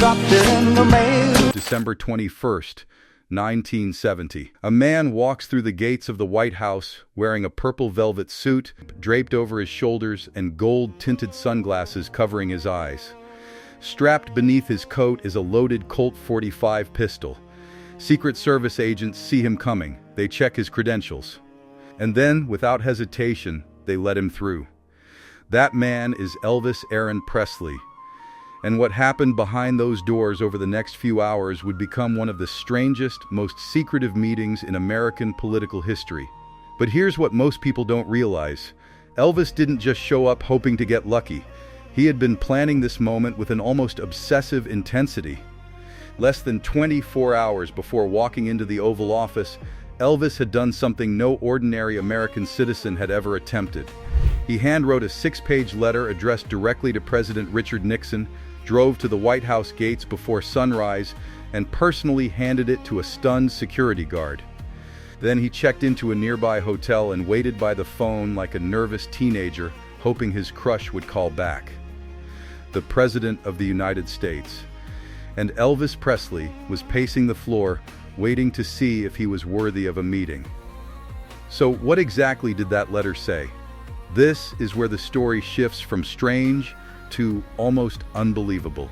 dropped it in the mail. December 21st, 1970. A man walks through the gates of the White House wearing a purple velvet suit draped over his shoulders and gold-tinted sunglasses covering his eyes. Strapped beneath his coat is a loaded Colt .45 pistol. Secret Service agents see him coming. They check his credentials. And then, without hesitation, they let him through. That man is Elvis Aaron Presley. And what happened behind those doors over the next few hours would become one of the strangest, most secretive meetings in American political history. But here's what most people don't realize. Elvis didn't just show up hoping to get lucky. He had been planning this moment with an almost obsessive intensity. Less than 24 hours before walking into the Oval Office, Elvis had done something no ordinary American citizen had ever attempted. He handwrote a 6-page letter addressed directly to President Richard Nixon, drove to the White House gates before sunrise, and personally handed it to a stunned security guard. Then he checked into a nearby hotel and waited by the phone like a nervous teenager, hoping his crush would call back. The President of the United States. And Elvis Presley was pacing the floor, waiting to see if he was worthy of a meeting. So what exactly did that letter say? This is where the story shifts from strange to almost unbelievable.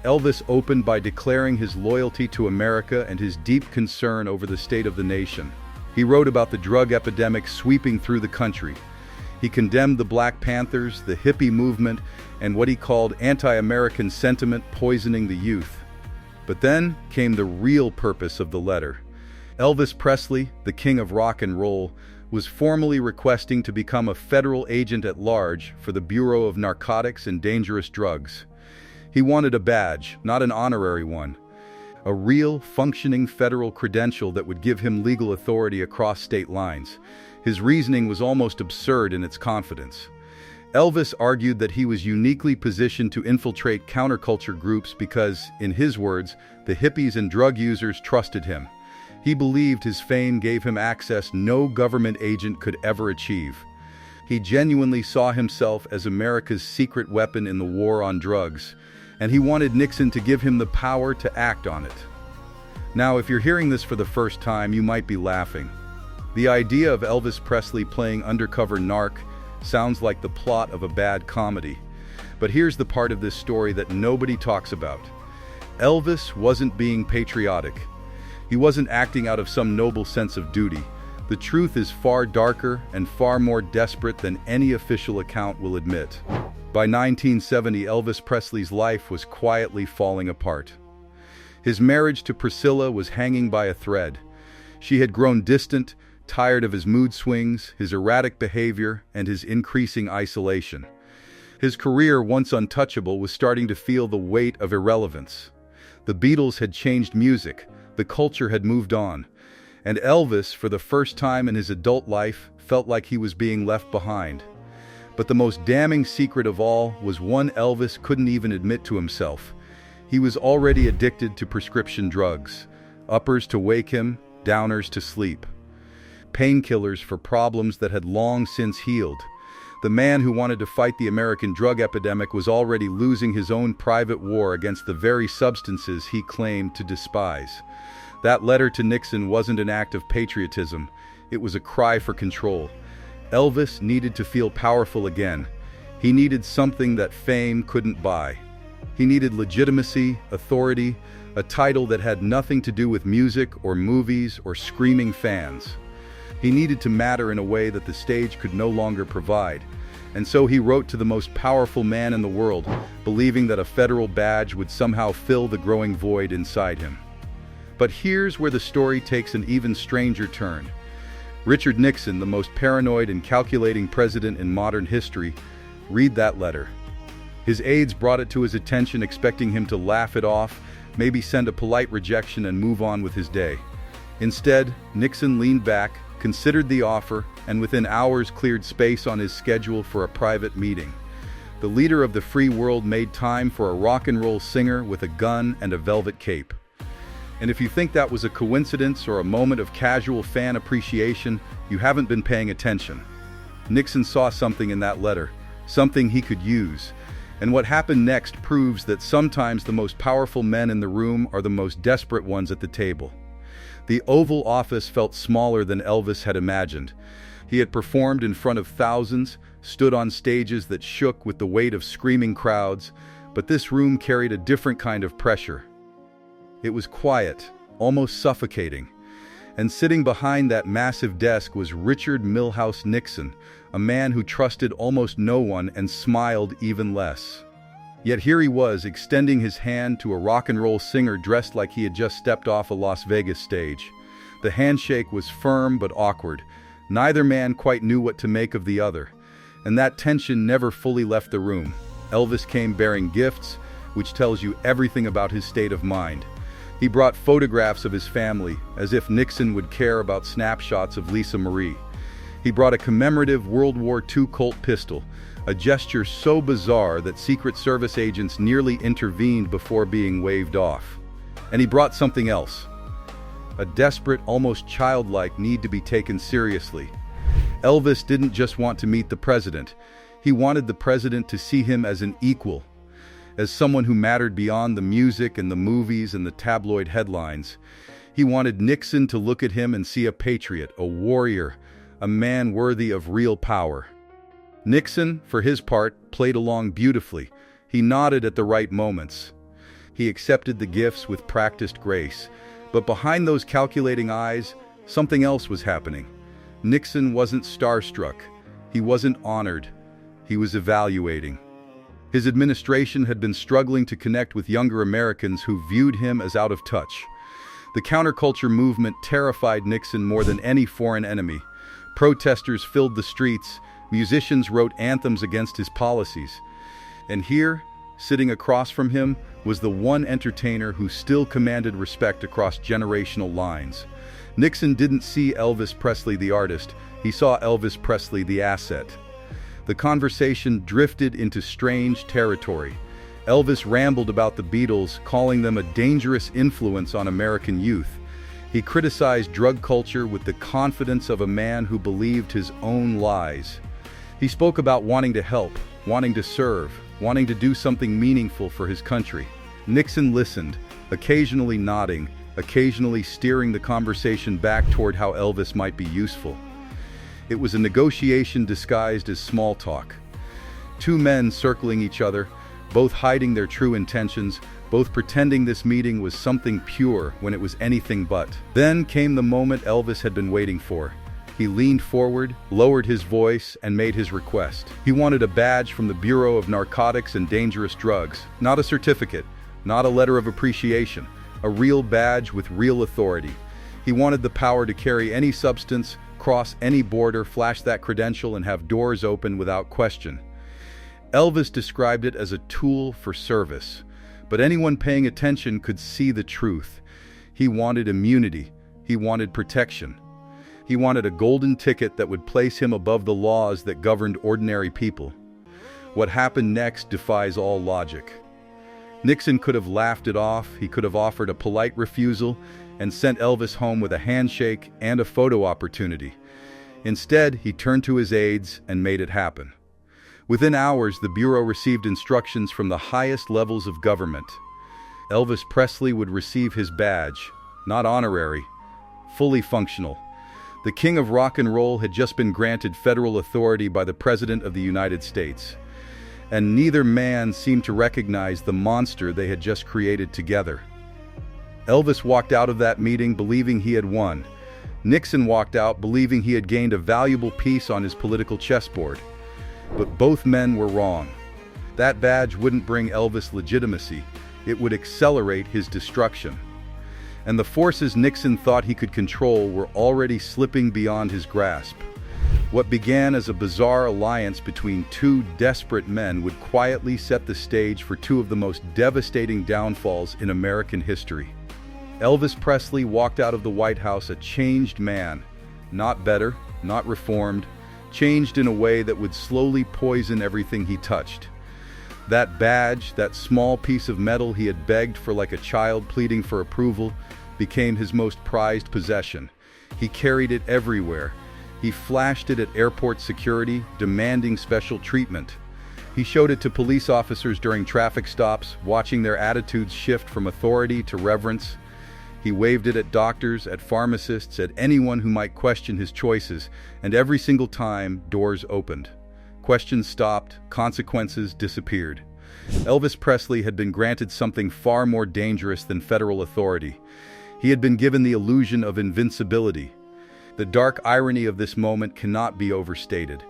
Elvis opened by declaring his loyalty to America and his deep concern over the state of the nation. He wrote about the drug epidemic sweeping through the country. He condemned the Black Panthers, the hippie movement, and what he called anti-American sentiment poisoning the youth. But then came the real purpose of the letter. Elvis Presley, the king of rock and roll, was formally requesting to become a federal agent at large for the Bureau of Narcotics and Dangerous Drugs. He wanted a badge, not an honorary one. A real, functioning federal credential that would give him legal authority across state lines. His reasoning was almost absurd in its confidence. Elvis argued that he was uniquely positioned to infiltrate counterculture groups because, in his words, the hippies and drug users trusted him. He believed his fame gave him access no government agent could ever achieve. He genuinely saw himself as America's secret weapon in the war on drugs, and he wanted Nixon to give him the power to act on it. Now, if you're hearing this for the first time, you might be laughing. The idea of Elvis Presley playing undercover narc sounds like the plot of a bad comedy. But here's the part of this story that nobody talks about. Elvis wasn't being patriotic. He wasn't acting out of some noble sense of duty. The truth is far darker and far more desperate than any official account will admit. By 1970, Elvis Presley's life was quietly falling apart. His marriage to Priscilla was hanging by a thread. She had grown distant, tired of his mood swings, his erratic behavior, and his increasing isolation. His career, once untouchable, was starting to feel the weight of irrelevance. The Beatles had changed music, the culture had moved on, and Elvis, for the first time in his adult life, felt like he was being left behind. But the most damning secret of all was one Elvis couldn't even admit to himself. He was already addicted to prescription drugs, uppers to wake him, downers to sleep. Painkillers for problems that had long since healed. The man who wanted to fight the American drug epidemic was already losing his own private war against the very substances he claimed to despise. That letter to Nixon wasn't an act of patriotism. It was a cry for control. Elvis needed to feel powerful again. He needed something that fame couldn't buy. He needed legitimacy, authority, a title that had nothing to do with music or movies or screaming fans. He needed to matter in a way that the stage could no longer provide. And so he wrote to the most powerful man in the world, believing that a federal badge would somehow fill the growing void inside him. But here's where the story takes an even stranger turn. Richard Nixon, the most paranoid and calculating president in modern history, read that letter. His aides brought it to his attention, expecting him to laugh it off, maybe send a polite rejection and move on with his day. Instead, Nixon leaned back, considered the offer, and within hours cleared space on his schedule for a private meeting. The leader of the free world made time for a rock and roll singer with a gun and a velvet cape. And if you think that was a coincidence or a moment of casual fan appreciation, you haven't been paying attention. Nixon saw something in that letter, something he could use. And what happened next proves that sometimes the most powerful men in the room are the most desperate ones at the table. The Oval Office felt smaller than Elvis had imagined. He had performed in front of thousands, stood on stages that shook with the weight of screaming crowds, but this room carried a different kind of pressure. It was quiet, almost suffocating. And sitting behind that massive desk was Richard Milhous Nixon, a man who trusted almost no one and smiled even less. Yet here he was, extending his hand to a rock and roll singer dressed like he had just stepped off a Las Vegas stage. The handshake was firm but awkward. Neither man quite knew what to make of the other, and that tension never fully left the room. Elvis came bearing gifts, which tells you everything about his state of mind. He brought photographs of his family, as if Nixon would care about snapshots of Lisa Marie. He brought a commemorative World War II Colt pistol, a gesture so bizarre that Secret Service agents nearly intervened before being waved off. And he brought something else. A desperate, almost childlike need to be taken seriously. Elvis didn't just want to meet the president. He wanted the president to see him as an equal, as someone who mattered beyond the music and the movies and the tabloid headlines. He wanted Nixon to look at him and see a patriot, a warrior, a man worthy of real power. Nixon, for his part, played along beautifully. He nodded at the right moments. He accepted the gifts with practiced grace. But behind those calculating eyes, something else was happening. Nixon wasn't starstruck. He wasn't honored. He was evaluating. His administration had been struggling to connect with younger Americans who viewed him as out of touch. The counterculture movement terrified Nixon more than any foreign enemy. Protesters filled the streets. Musicians wrote anthems against his policies. And here, sitting across from him, was the one entertainer who still commanded respect across generational lines. Nixon didn't see Elvis Presley the artist, he saw Elvis Presley the asset. The conversation drifted into strange territory. Elvis rambled about the Beatles, calling them a dangerous influence on American youth. He criticized drug culture with the confidence of a man who believed his own lies. He spoke about wanting to help, wanting to serve, wanting to do something meaningful for his country. Nixon listened, occasionally nodding, occasionally steering the conversation back toward how Elvis might be useful. It was a negotiation disguised as small talk. Two men circling each other, both hiding their true intentions, both pretending this meeting was something pure when it was anything but. Then came the moment Elvis had been waiting for. He leaned forward, lowered his voice, and made his request. He wanted a badge from the Bureau of Narcotics and Dangerous Drugs, not a certificate, not a letter of appreciation, a real badge with real authority. He wanted the power to carry any substance, cross any border, flash that credential, and have doors open without question. Elvis described it as a tool for service, but anyone paying attention could see the truth. He wanted immunity. He wanted protection. He wanted a golden ticket that would place him above the laws that governed ordinary people. What happened next defies all logic. Nixon could have laughed it off, he could have offered a polite refusal, and sent Elvis home with a handshake and a photo opportunity. Instead, he turned to his aides and made it happen. Within hours, the Bureau received instructions from the highest levels of government. Elvis Presley would receive his badge, not honorary, fully functional. The King of Rock and Roll had just been granted federal authority by the President of the United States. And neither man seemed to recognize the monster they had just created together. Elvis walked out of that meeting believing he had won. Nixon walked out believing he had gained a valuable piece on his political chessboard. But both men were wrong. That badge wouldn't bring Elvis legitimacy. It would accelerate his destruction. And the forces Nixon thought he could control were already slipping beyond his grasp. What began as a bizarre alliance between two desperate men would quietly set the stage for two of the most devastating downfalls in American history. Elvis Presley walked out of the White House a changed man, not better, not reformed, changed in a way that would slowly poison everything he touched. That badge, that small piece of metal he had begged for like a child pleading for approval, became his most prized possession. He carried it everywhere. He flashed it at airport security, demanding special treatment. He showed it to police officers during traffic stops, watching their attitudes shift from authority to reverence. He waved it at doctors, at pharmacists, at anyone who might question his choices, and every single time, doors opened. Questions stopped, consequences disappeared. Elvis Presley had been granted something far more dangerous than federal authority. He had been given the illusion of invincibility. The dark irony of this moment cannot be overstated.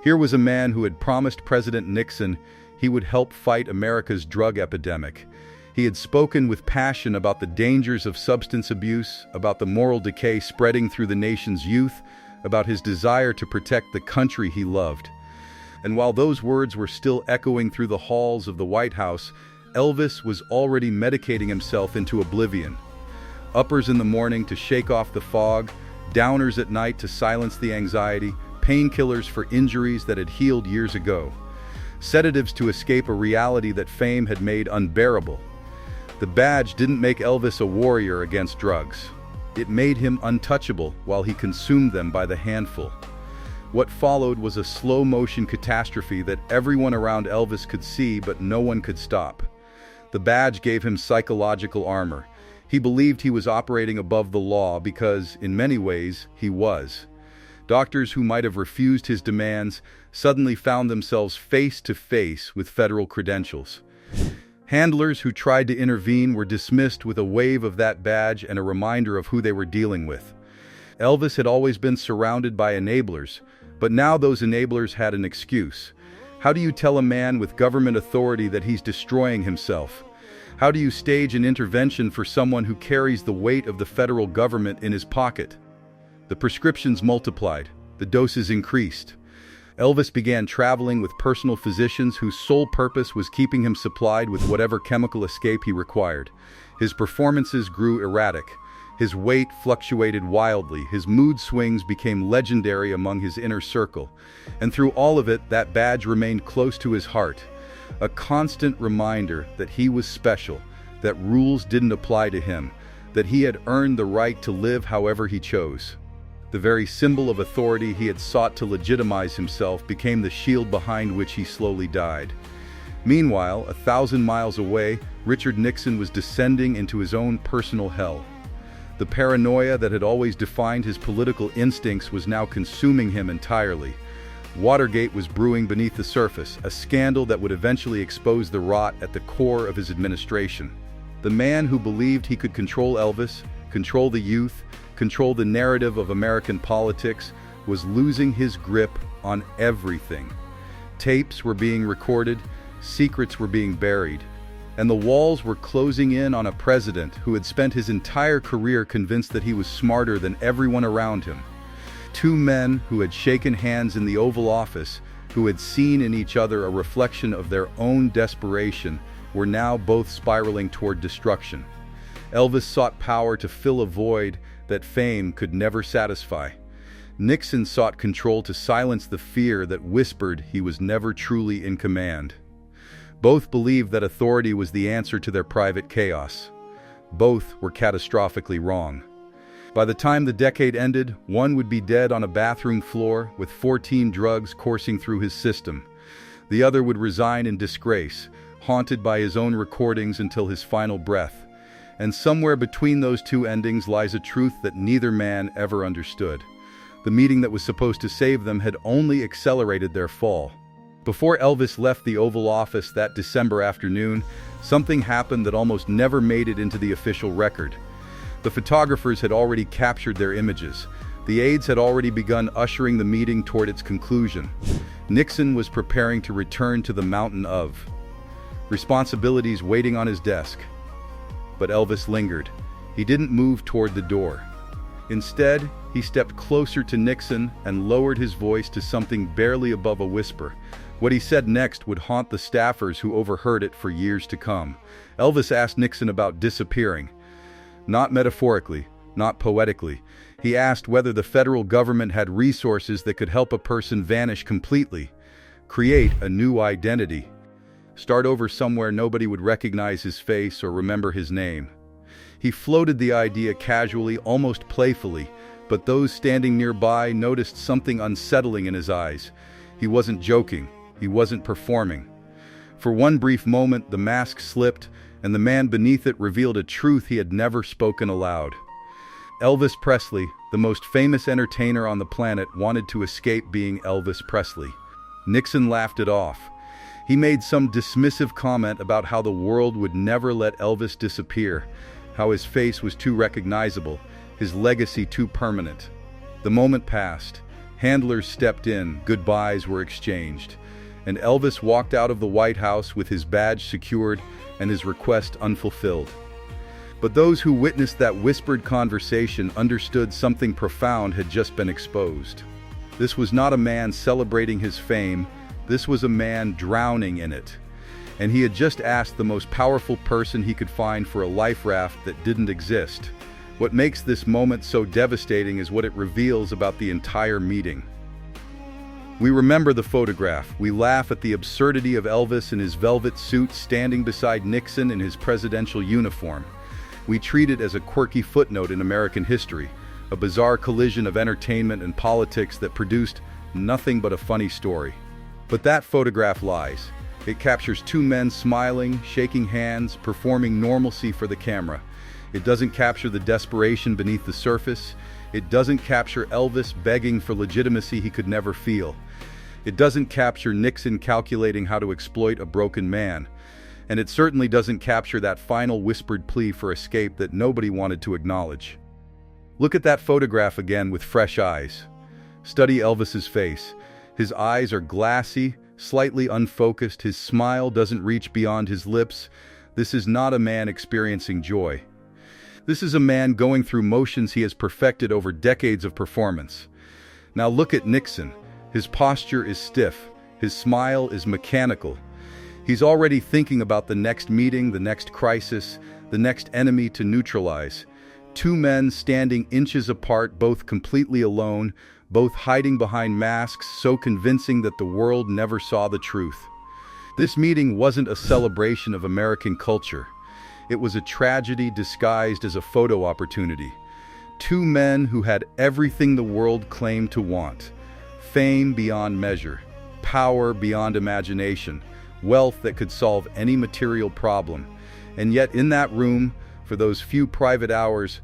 Here was a man who had promised President Nixon he would help fight America's drug epidemic. He had spoken with passion about the dangers of substance abuse, about the moral decay spreading through the nation's youth, about his desire to protect the country he loved. And while those words were still echoing through the halls of the White House, Elvis was already medicating himself into oblivion. Uppers in the morning to shake off the fog, downers at night to silence the anxiety, painkillers for injuries that had healed years ago, sedatives to escape a reality that fame had made unbearable. The badge didn't make Elvis a warrior against drugs. It made him untouchable while he consumed them by the handful. What followed was a slow-motion catastrophe that everyone around Elvis could see, but no one could stop. The badge gave him psychological armor. He believed he was operating above the law because, in many ways, he was. Doctors who might have refused his demands suddenly found themselves face to face with federal credentials. Handlers who tried to intervene were dismissed with a wave of that badge and a reminder of who they were dealing with. Elvis had always been surrounded by enablers, but now those enablers had an excuse. How do you tell a man with government authority that he's destroying himself? How do you stage an intervention for someone who carries the weight of the federal government in his pocket? The prescriptions multiplied, the doses increased. Elvis began traveling with personal physicians whose sole purpose was keeping him supplied with whatever chemical escape he required. His performances grew erratic. His weight fluctuated wildly. His mood swings became legendary among his inner circle. And through all of it, that badge remained close to his heart. A constant reminder that he was special, that rules didn't apply to him, that he had earned the right to live however he chose. The very symbol of authority he had sought to legitimize himself became the shield behind which he slowly died. Meanwhile, 1,000 miles away, Richard Nixon was descending into his own personal hell. The paranoia that had always defined his political instincts was now consuming him entirely. Watergate was brewing beneath the surface, a scandal that would eventually expose the rot at the core of his administration. The man who believed he could control Elvis, control the youth, control the narrative of American politics, was losing his grip on everything. Tapes were being recorded, secrets were being buried, and the walls were closing in on a president who had spent his entire career convinced that he was smarter than everyone around him. Two men who had shaken hands in the Oval Office, who had seen in each other a reflection of their own desperation, were now both spiraling toward destruction. Elvis sought power to fill a void that fame could never satisfy. Nixon sought control to silence the fear that whispered he was never truly in command. Both believed that authority was the answer to their private chaos. Both were catastrophically wrong. By the time the decade ended, one would be dead on a bathroom floor with 14 drugs coursing through his system. The other would resign in disgrace, haunted by his own recordings until his final breath. And somewhere between those two endings lies a truth that neither man ever understood. The meeting that was supposed to save them had only accelerated their fall. Before Elvis left the Oval Office that December afternoon, something happened that almost never made it into the official record. The photographers had already captured their images. The aides had already begun ushering the meeting toward its conclusion. Nixon was preparing to return to the mountain of responsibilities waiting on his desk. But Elvis lingered. He didn't move toward the door. Instead, he stepped closer to Nixon and lowered his voice to something barely above a whisper. What he said next would haunt the staffers who overheard it for years to come. Elvis asked Nixon about disappearing. Not metaphorically, not poetically. He asked whether the federal government had resources that could help a person vanish completely, create a new identity, start over somewhere nobody would recognize his face or remember his name. He floated the idea casually, almost playfully, but those standing nearby noticed something unsettling in his eyes. He wasn't joking. He wasn't performing. For one brief moment, the mask slipped, and the man beneath it revealed a truth he had never spoken aloud. Elvis Presley, the most famous entertainer on the planet, wanted to escape being Elvis Presley. Nixon laughed it off. He made some dismissive comment about how the world would never let Elvis disappear, how his face was too recognizable, his legacy too permanent. The moment passed. Handlers stepped in, goodbyes were exchanged, and Elvis walked out of the White House with his badge secured and his request unfulfilled. But those who witnessed that whispered conversation understood something profound had just been exposed. This was not a man celebrating his fame, this was a man drowning in it. And he had just asked the most powerful person he could find for a life raft that didn't exist. What makes this moment so devastating is what it reveals about the entire meeting. We remember the photograph. We laugh at the absurdity of Elvis in his velvet suit standing beside Nixon in his presidential uniform. We treat it as a quirky footnote in American history, a bizarre collision of entertainment and politics that produced nothing but a funny story. But that photograph lies. It captures two men smiling, shaking hands, performing normalcy for the camera. It doesn't capture the desperation beneath the surface. It doesn't capture Elvis begging for legitimacy he could never feel. It doesn't capture Nixon calculating how to exploit a broken man. And it certainly doesn't capture that final whispered plea for escape that nobody wanted to acknowledge. Look at that photograph again with fresh eyes. Study Elvis's face. His eyes are glassy, slightly unfocused. His smile doesn't reach beyond his lips. This is not a man experiencing joy. This is a man going through motions he has perfected over decades of performance. Now look at Nixon. His posture is stiff. His smile is mechanical. He's already thinking about the next meeting, the next crisis, the next enemy to neutralize. Two men standing inches apart, both completely alone, both hiding behind masks so convincing that the world never saw the truth. This meeting wasn't a celebration of American culture. It was a tragedy disguised as a photo opportunity. Two men who had everything the world claimed to want. Fame beyond measure, power beyond imagination, wealth that could solve any material problem. And yet in that room, for those few private hours,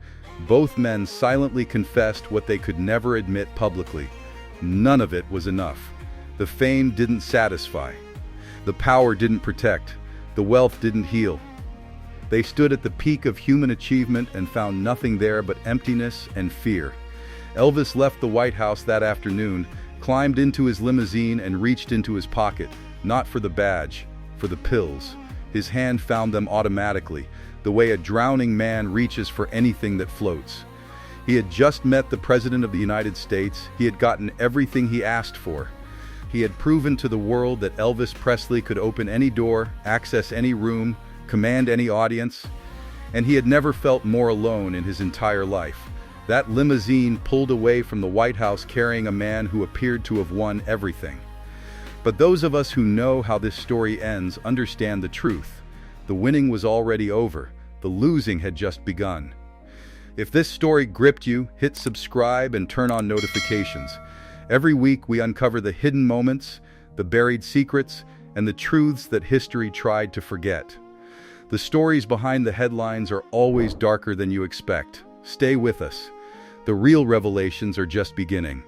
both men silently confessed what they could never admit publicly. None of it was enough. The fame didn't satisfy. The power didn't protect. The wealth didn't heal. They stood at the peak of human achievement and found nothing there but emptiness and fear. Elvis left the White House that afternoon, climbed into his limousine and reached into his pocket, not for the badge, for the pills. His hand found them automatically, the way a drowning man reaches for anything that floats. He had just met the President of the United States. He had gotten everything he asked for. He had proven to the world that Elvis Presley could open any door, access any room, command any audience, and he had never felt more alone in his entire life. That limousine pulled away from the White House carrying a man who appeared to have won everything. But those of us who know how this story ends understand the truth. The winning was already over. The losing had just begun. If this story gripped you, hit subscribe and turn on notifications. Every week we uncover the hidden moments, the buried secrets, and the truths that history tried to forget. The stories behind the headlines are always darker than you expect. Stay with us. The real revelations are just beginning.